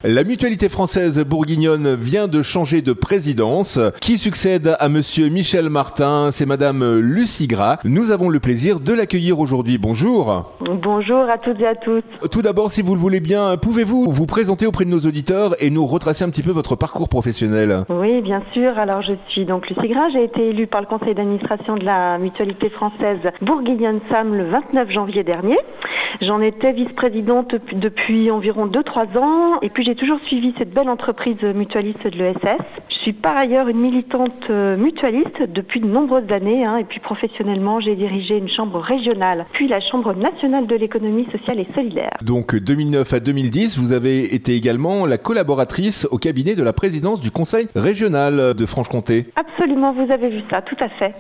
La mutualité française bourguignonne vient de changer de présidence. Qui succède à monsieur Michel Martin? C'est madame Lucie Gras. Nous avons le plaisir de l'accueillir aujourd'hui. Bonjour. Bonjour à toutes et à tous. Tout d'abord, si vous le voulez bien, pouvez-vous vous présenter auprès de nos auditeurs et nous retracer un petit peu votre parcours professionnel? Oui, bien sûr. Alors, je suis donc Lucie Gras. J'ai été élue par le conseil d'administration de la mutualité française bourguignonne SAM le 29 janvier dernier. J'en étais vice-présidente depuis environ 2-3 ans et puis j'ai toujours suivi cette belle entreprise mutualiste de l'ESS. Je suis par ailleurs une militante mutualiste depuis de nombreuses années et puis professionnellement j'ai dirigé une chambre régionale puis la chambre nationale de l'économie sociale et solidaire. Donc 2009 à 2010, vous avez été également la collaboratrice au cabinet de la présidence du conseil régional de Franche-Comté. Absolument, vous avez vu ça, tout à fait.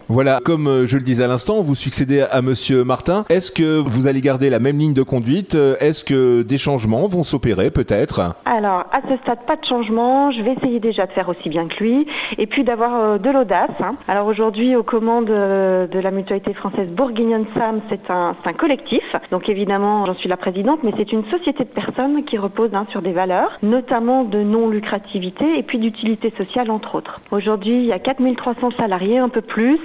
Voilà, comme je le disais à l'instant, vous succédez à monsieur Martin. Est-ce que vous allez garder la même ligne de conduite? Est-ce que des changements vont s'opérer peut-être? Alors, à ce stade, pas de changement. Je vais essayer déjà de faire aussi bien que lui et puis d'avoir de l'audace. Alors aujourd'hui, aux commandes de la mutualité française bourguignonne SAM, c'est un collectif. Donc évidemment, j'en suis la présidente, mais c'est une société de personnes qui repose sur des valeurs, notamment de non-lucrativité et puis d'utilité sociale, entre autres. Aujourd'hui, il y a 4300 salariés, un peu plus,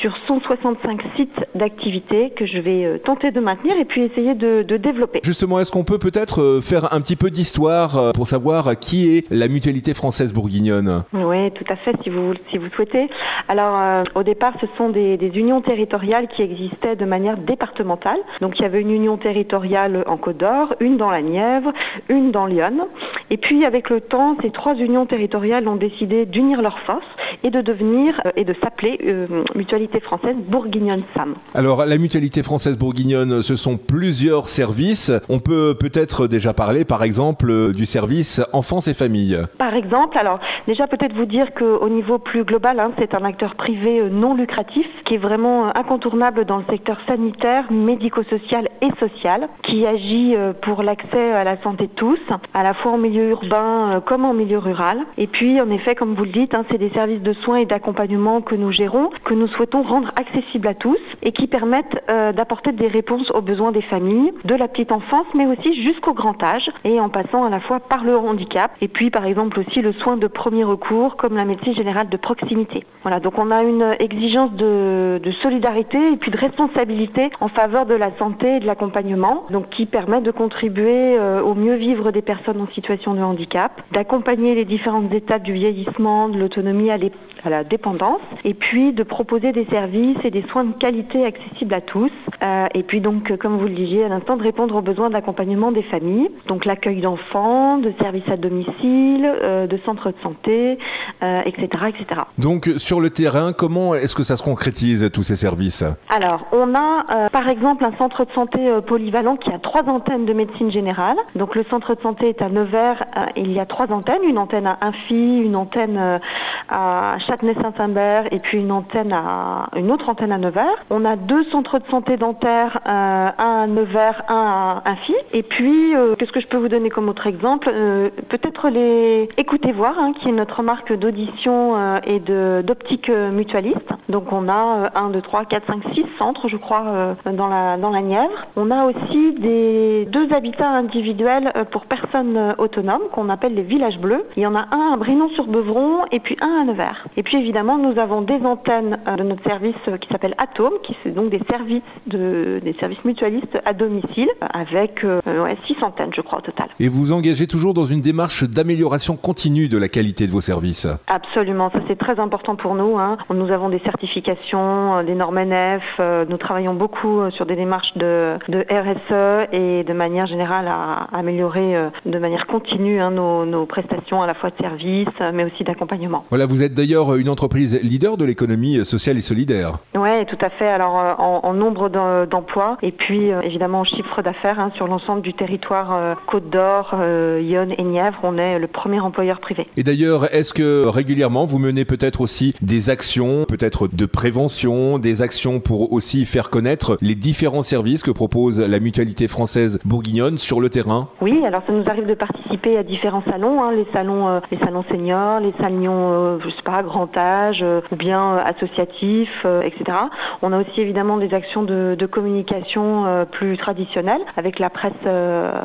sur 165 sites d'activité que je vais tenter de maintenir et puis essayer de développer. Justement, est-ce qu'on peut peut-être faire un petit peu d'histoire pour savoir qui est la mutualité française bourguignonne? Oui, tout à fait, si vous souhaitez. Alors, au départ, ce sont des unions territoriales qui existaient de manière départementale. Donc, il y avait une union territoriale en Côte d'Or, une dans la Nièvre, une dans l'Yonne. Et puis, avec le temps, ces 3 unions territoriales ont décidé d'unir leurs forces et de devenir et de s'appeler Mutualité française bourguignonne SAM. Alors, la mutualité française bourguignonne, ce sont plusieurs services. On peut peut-être déjà parler, par exemple, du service enfance et famille. Par exemple, alors déjà peut-être vous dire qu'au niveau plus global, c'est un acteur privé non lucratif qui est vraiment incontournable dans le secteur sanitaire, médico-social et social, qui agit pour l'accès à la santé de tous, à la fois en milieu urbain comme en milieu rural. Et puis, en effet, comme vous le dites, c'est des services de soins et d'accompagnement que nous gérons, que nous souhaitons rendre accessibles à tous et qui permettent d'apporter des réponses aux besoins des familles, de la petite enfance, mais aussi jusqu'au grand âge, et en passant à la fois par le handicap, et puis par exemple aussi le soin de premier recours, comme la médecine générale de proximité. Voilà, donc on a une exigence de solidarité et puis de responsabilité en faveur de la santé et de l'accompagnement, donc qui permet de contribuer au mieux vivre des personnes en situation de handicap, d'accompagner les différentes étapes du vieillissement, de l'autonomie à la dépendance, et puis de proposer des services et des soins de qualité accessibles à tous, et puis donc, comme vous le disiez à l'instant, de répondre aux besoins d'accompagnement des familles, donc l'accueil d'enfants, de services à domicile, de centres de santé, etc., etc. Donc, sur le terrain, comment est-ce que ça se concrétise, tous ces services? Alors, on a, par exemple, un centre de santé polyvalent qui a 3 antennes de médecine générale. Donc, le centre de santé est à Nevers, il y a 3 antennes, une antenne à Infy, une antenne à Châtenay-Saint-Imbert et puis une autre antenne à Nevers. On a 2 centres de santé dentaires, un à Nevers, un à Infy. Et puis, qu'est-ce que je peux vous donner comme autre exemple? Peut-être les Écoutez Voir, qui est notre marque d'audition et d'optique mutualiste. Donc on a 1, 2, 3, 4, 5, 6 centres, je crois, dans la Nièvre. On a aussi 2 habitats individuels pour personnes autonomes qu'on appelle les villages bleus. Il y en a un à Brinon-sur-Beuvron et puis un à Nevers. Et puis évidemment, nous avons des antennes de notre service qui s'appelle Atome, qui sont donc des services mutualistes à domicile, avec 6 antennes, je crois, au total. Et vous engagez toujours dans une démarche d'amélioration continue de la qualité de vos services? Absolument, ça c'est très important pour nous. Nous avons des certifications, des normes NF, nous travaillons beaucoup sur des démarches de RSE et de manière générale à améliorer de manière continue nos prestations à la fois de services, mais aussi d'accompagnement. Voilà, vous êtes d'ailleurs une entreprise leader de l'économie sociale et solidaire. Oui, tout à fait. Alors en nombre d'emplois et puis évidemment en chiffre d'affaires sur l'ensemble du territoire Côte d'Or, Yonne et Nièvre, on est le premier employeur privé. Et d'ailleurs, est-ce que régulièrement vous menez peut-être aussi des actions, peut-être de prévention, des actions pour aussi faire connaître les différents services que propose la mutualité française bourguignonne sur le terrain? Oui, alors ça nous arrive de participer à différents salons, les salons seniors, les salons, grand âge, ou bien associatifs, etc. On a aussi évidemment des actions de communication plus traditionnelles avec la presse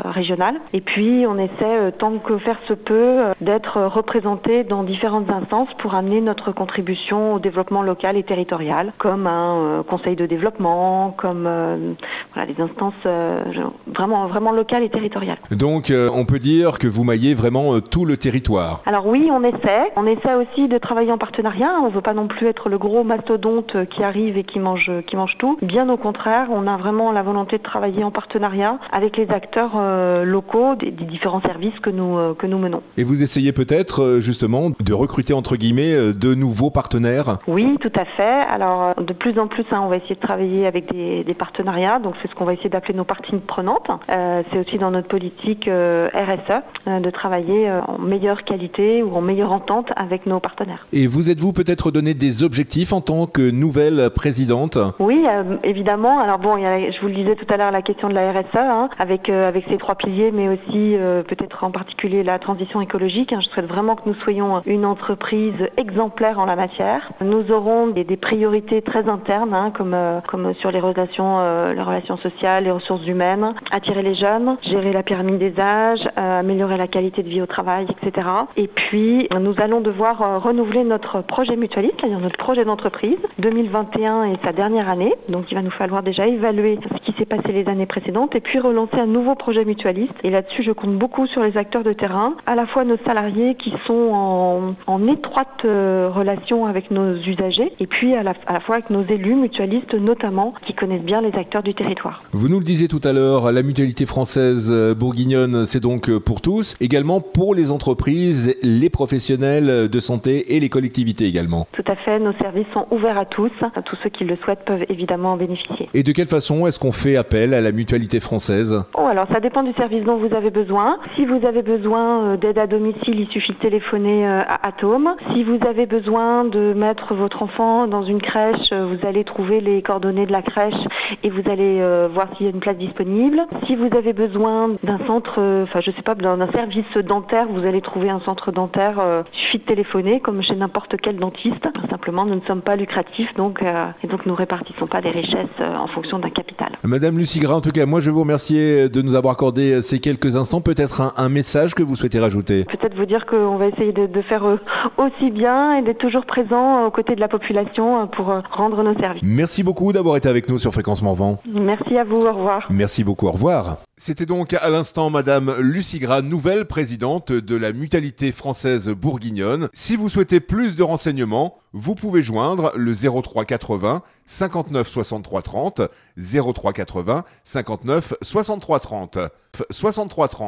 régionale. Et puis on essaie, tant que faire se peut, d'être représenté dans différentes instances pour amener notre contribution au développement local et territorial, comme un conseil de développement, comme les instances vraiment locales et territoriales. Donc on peut dire que vous maillez vraiment tout le territoire. Alors oui, on essaie. On essaie aussi de travailler en partenariat. On ne veut pas non plus être le gros mastodonte qui arrive et qui mange tout. Bien au contraire, on a vraiment la volonté de travailler en partenariat avec les acteurs locaux des différents services que nous menons. Et vous essayez peut-être justement de recruter entre guillemets de nouveaux partenaires? Oui, tout à fait. Alors de plus en plus, on va essayer de travailler avec des partenariats. Donc c'est ce qu'on va essayer d'appeler nos parties prenantes. C'est aussi dans notre politique RSE de travailler en meilleure qualité ou en meilleure entente avec nos partenaires. Et vous êtes-vous peut-être donné des objectifs en tant que nouvelle présidente? Oui, évidemment. Alors bon, je vous le disais tout à l'heure, la question de la RSE, avec ces 3 piliers, mais aussi peut-être en particulier la transition écologique. Je souhaite vraiment que nous soyons une entreprise exemplaire en la matière. Nous aurons des priorités très internes, comme sur les relations sociales, les ressources humaines, attirer les jeunes, gérer la pyramide des âges, améliorer la qualité de vie au travail, etc. Et puis, nous allons devoir renouveler notre projet mutualiste, c'est-à-dire notre projet d'entreprise. 2021 est sa dernière année, donc il va nous falloir déjà évaluer ce qui s'est passé les années précédentes et puis relancer un nouveau projet mutualiste. Et là-dessus, je compte beaucoup sur les acteurs de terrain, à la fois nos salariés qui sont en étroite relation avec nos usagers et puis à la fois avec nos élus mutualistes notamment, qui connaissent bien les acteurs du territoire. Vous nous le disiez tout à l'heure, la mutualité française bourguignonne, c'est donc pour tous, également pour les entreprises, les professionnels de santé et les collectivités également. Tout à fait, nos services sont ouverts à tous ceux qui le souhaitent peuvent évidemment en bénéficier. Et de quelle façon est-ce qu'on fait appel à la mutualité française? Alors ça dépend du service dont vous avez besoin. Si vous avez besoin d'aide à domicile, il suffit de téléphoner à Atome. Si vous avez besoin de mettre votre enfant dans une crèche, vous allez trouver les coordonnées de la crèche et vous allez voir s'il y a une place disponible. Si vous avez besoin d'un centre, d'un service dentaire, vous allez trouver un centre dentaire. Il suffit de téléphoner comme chez n'importe quel dentiste. Simplement, nous ne sommes pas lucratifs, donc nous répartissons pas les richesses en fonction d'un capital. Madame Lucie Gras, en tout cas, moi je vous remercie de nous avoir accordé ces quelques instants. Peut-être un message que vous souhaitez rajouter? Peut-être vous dire qu'on va essayer de faire aussi bien et d'être toujours présent aux côtés de la population pour rendre nos services. Merci beaucoup d'avoir été avec nous sur Fréquence Morvan. Merci à vous, au revoir. Merci beaucoup, au revoir. C'était donc à l'instant Madame Lucie Gras, nouvelle présidente de la Mutualité française bourguignonne. Si vous souhaitez plus de renseignements, vous pouvez joindre le 03 80 59 63 30, 03 80 59 63 30, 63 30.